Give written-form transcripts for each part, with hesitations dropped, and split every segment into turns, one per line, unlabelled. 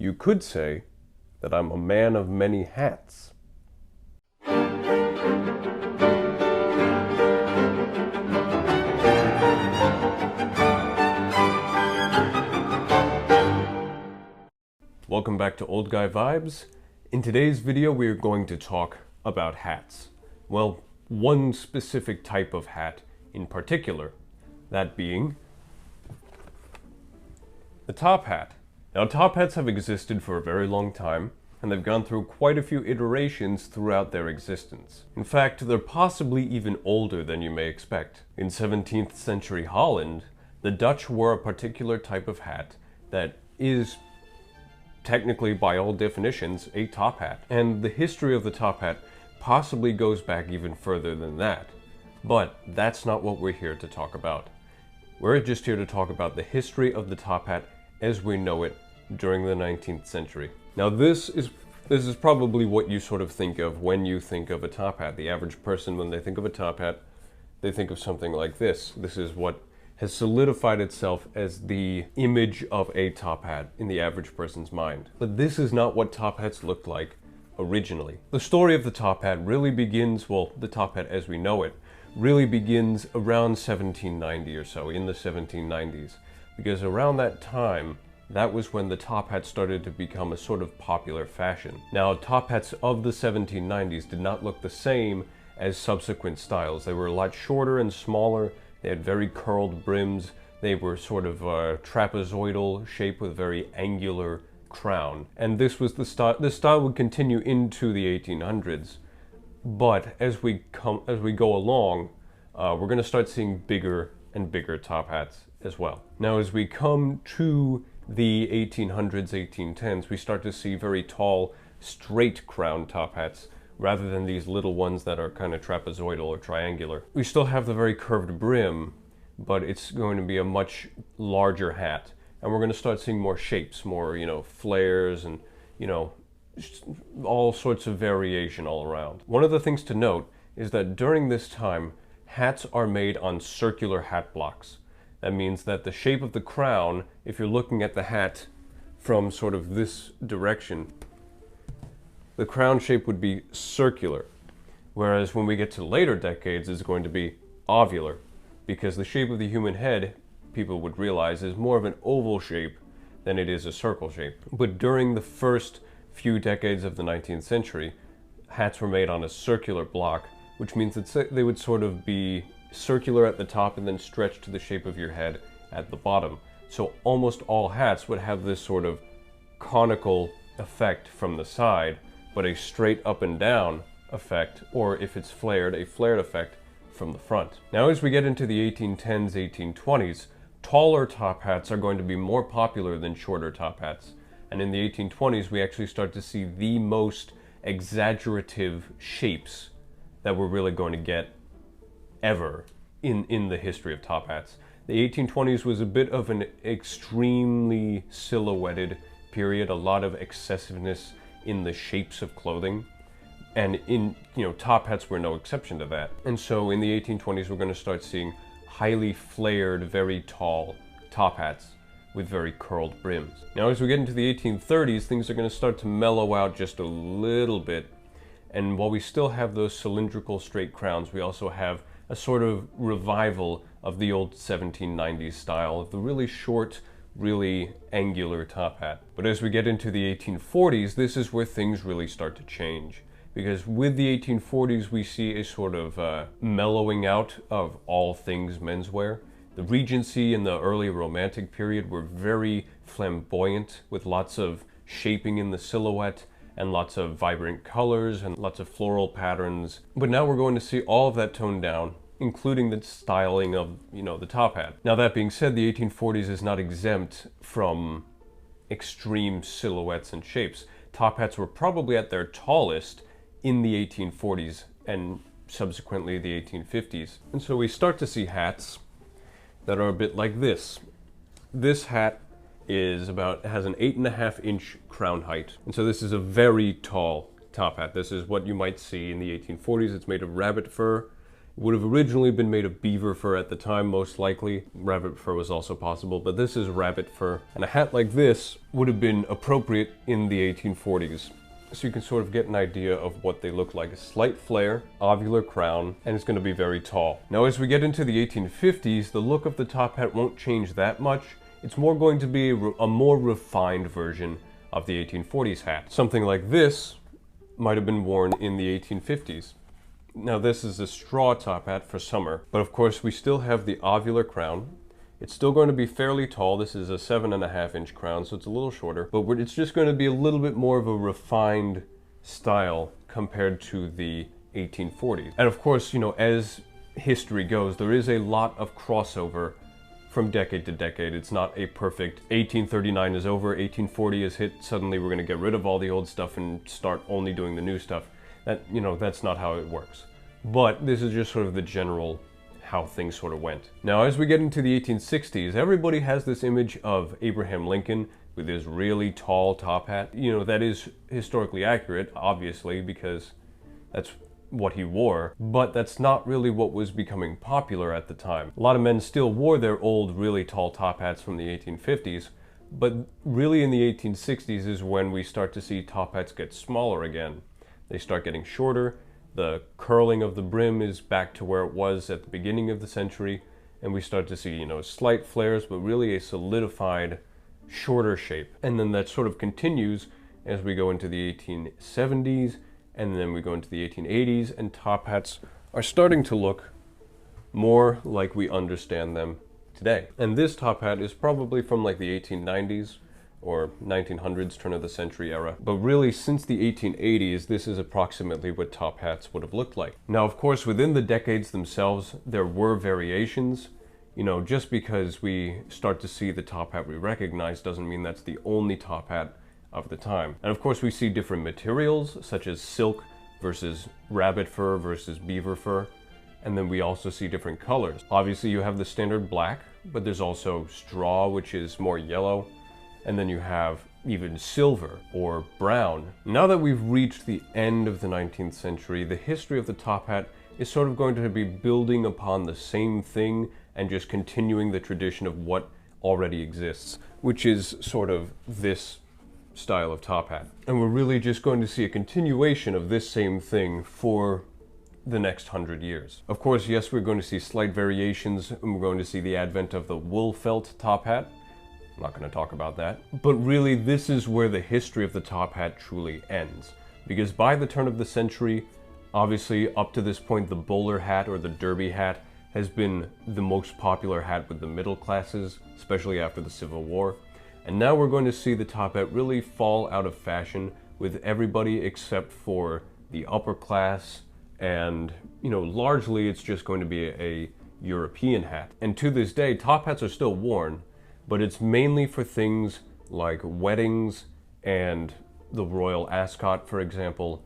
You could say that I'm a man of many hats. Welcome back to Old Guy Vibes. In today's video, we are going to talk about hats. Well, one specific type of hat in particular, that being the top hat. Now, top hats have existed for a very long time, and they've gone through quite a few iterations throughout their existence. In fact, they're possibly even older than you may expect. In 17th century Holland, the Dutch wore a particular type of hat that is technically, by all definitions, a top hat. And the history of the top hat possibly goes back even further than that. But that's not what we're here to talk about. We're just here to talk about the history of the top hat as we know it during the 19th century. Now this is probably what you sort of think of when you think of a top hat. The average person, when they think of a top hat, they think of something like this. This is what has solidified itself as the image of a top hat in the average person's mind. But this is not what top hats looked like originally. The story of the top hat really begins, well, the top hat as we know it, really begins around 1790 or so, in the 1790s. Because around that time, that was when the top hat started to become a sort of popular fashion. Now, top hats of the 1790s did not look the same as subsequent styles. They were a lot shorter and smaller. They had very curled brims. They were sort of trapezoidal shape with very angular crown. And this was the style. This style would continue into the 1800s. But as we go along, we're going to start seeing bigger and bigger top hats as well. Now, as we come to the 1800s, 1810s, we start to see very tall, straight crown top hats, rather than these little ones that are kind of trapezoidal or triangular. We still have the very curved brim, but it's going to be a much larger hat. And we're going to start seeing more shapes, more, flares and, all sorts of variation all around. One of the things to note is that during this time, hats are made on circular hat blocks. That means that the shape of the crown, if you're looking at the hat from sort of this direction, the crown shape would be circular, whereas when we get to later decades, it's going to be ovular, because the shape of the human head, people would realize, is more of an oval shape than it is a circle shape. But during the first few decades of the 19th century, hats were made on a circular block, which means that they would sort of be circular at the top and then stretch to the shape of your head at the bottom. So almost all hats would have this sort of conical effect from the side, but a straight up and down effect, or if it's flared, a flared effect from the front. Now, as we get into the 1810s, 1820s, taller top hats are going to be more popular than shorter top hats. And in the 1820s, we actually start to see the most exaggerative shapes that we're really going to get ever in the history of top hats. The 1820s was a bit of an extremely silhouetted period, a lot of excessiveness in the shapes of clothing, and top hats were no exception to that. And so in the 1820s, we're going to start seeing highly flared, very tall top hats with very curled brims. Now, as we get into the 1830s, things are going to start to mellow out just a little bit. And while we still have those cylindrical straight crowns, we also have a sort of revival of the old 1790s style of the really short, really angular top hat. But as we get into the 1840s, this is where things really start to change. Because with the 1840s, we see a sort of mellowing out of all things menswear. The Regency and the early Romantic period were very flamboyant, with lots of shaping in the silhouette and lots of vibrant colors and lots of floral patterns. But now we're going to see all of that toned down, including the styling of, the top hat. Now, that being said, the 1840s is not exempt from extreme silhouettes and shapes. Top hats were probably at their tallest in the 1840s and subsequently the 1850s. And so we start to see hats that are a bit like this. This hat has an 8.5-inch crown height. And so this is a very tall top hat. This is what you might see in the 1840s. It's made of rabbit fur. Would have originally been made of beaver fur at the time, most likely. Rabbit fur was also possible, but this is rabbit fur. And a hat like this would have been appropriate in the 1840s. So you can sort of get an idea of what they look like. A slight flare, ovular crown, and it's going to be very tall. Now as we get into the 1850s, the look of the top hat won't change that much. It's more going to be a more refined version of the 1840s hat. Something like this might have been worn in the 1850s. Now this is a straw top hat for summer, but of course we still have the ovular crown. It's still going to be fairly tall. This is a 7.5-inch crown, so it's a little shorter, but it's just going to be a little bit more of a refined style compared to the 1840s. And of course, you know, as history goes, there is a lot of crossover from decade to decade. It's not a perfect 1839 is over, 1840 is hit, suddenly we're going to get rid of all the old stuff and start only doing the new stuff. That, you know, that's not how it works. But this is just sort of the general how things sort of went. Now, as we get into the 1860s, everybody has this image of Abraham Lincoln with his really tall top hat. You know, that is historically accurate, obviously, because that's what he wore, but that's not really what was becoming popular at the time. A lot of men still wore their old, really tall top hats from the 1850s, but really in the 1860s is when we start to see top hats get smaller again. They start getting shorter, the curling of the brim is back to where it was at the beginning of the century, and we start to see, you know, slight flares, but really a solidified, shorter shape. And then that sort of continues as we go into the 1870s, and then we go into the 1880s, and top hats are starting to look more like we understand them today. And this top hat is probably from like the 1890s, or 1900s, turn of the century era. But really, since the 1880s, this is approximately what top hats would have looked like. Now, of course, within the decades themselves, there were variations. You know, just because we start to see the top hat we recognize doesn't mean that's the only top hat of the time. And of course, we see different materials, such as silk versus rabbit fur versus beaver fur. And then we also see different colors. Obviously, you have the standard black, but there's also straw, which is more yellow. And then you have even silver or brown. Now that we've reached the end of the 19th century, the history of the top hat is sort of going to be building upon the same thing and just continuing the tradition of what already exists, which is sort of this style of top hat. And we're really just going to see a continuation of this same thing for the next 100 years. Of course, yes, we're going to see slight variations, and we're going to see the advent of the wool felt top hat. I'm not going to talk about that. But really, this is where the history of the top hat truly ends. Because by the turn of the century, obviously up to this point, the bowler hat or the derby hat has been the most popular hat with the middle classes, especially after the Civil War. And now we're going to see the top hat really fall out of fashion with everybody except for the upper class. And, you know, largely it's just going to be a European hat. And to this day, top hats are still worn, but it's mainly for things like weddings and the royal ascot, for example,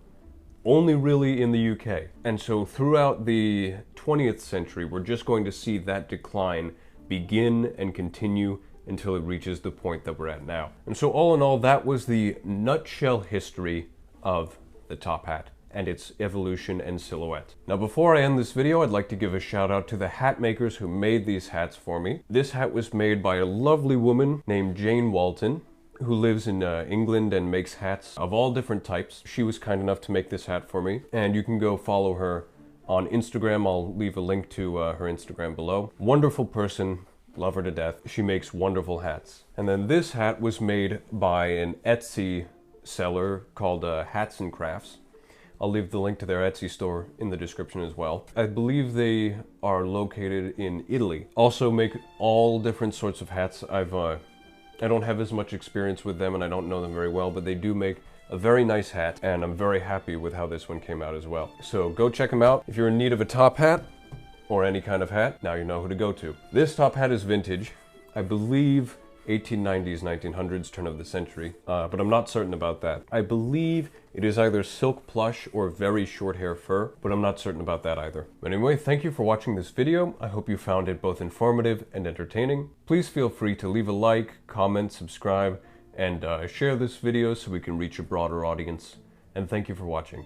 only really in the UK. And so throughout the 20th century, we're just going to see that decline begin and continue until it reaches the point that we're at now. And so all in all, that was the nutshell history of the top hat and its evolution and silhouette. Now, before I end this video, I'd like to give a shout out to the hat makers who made these hats for me. This hat was made by a lovely woman named Jane Walton, who lives in England and makes hats of all different types. She was kind enough to make this hat for me, and you can go follow her on Instagram. I'll leave a link to her Instagram below. Wonderful person, love her to death. She makes wonderful hats. And then this hat was made by an Etsy seller called HatsandCrafts. I'll leave the link to their Etsy store in the description as well. I believe they are located in Italy. Also make all different sorts of hats. I don't have as much experience with them and I don't know them very well, but they do make a very nice hat, and I'm very happy with how this one came out as well. So go check them out. If you're in need of a top hat or any kind of hat, now you know who to go to. This top hat is vintage. I believe 1890s, 1900s, turn of the century, but I'm not certain about that. I believe it is either silk plush or very short hair fur, but I'm not certain about that either. But anyway, thank you for watching this video. I hope you found it both informative and entertaining. Please feel free to leave a like, comment, subscribe, and share this video so we can reach a broader audience. And thank you for watching.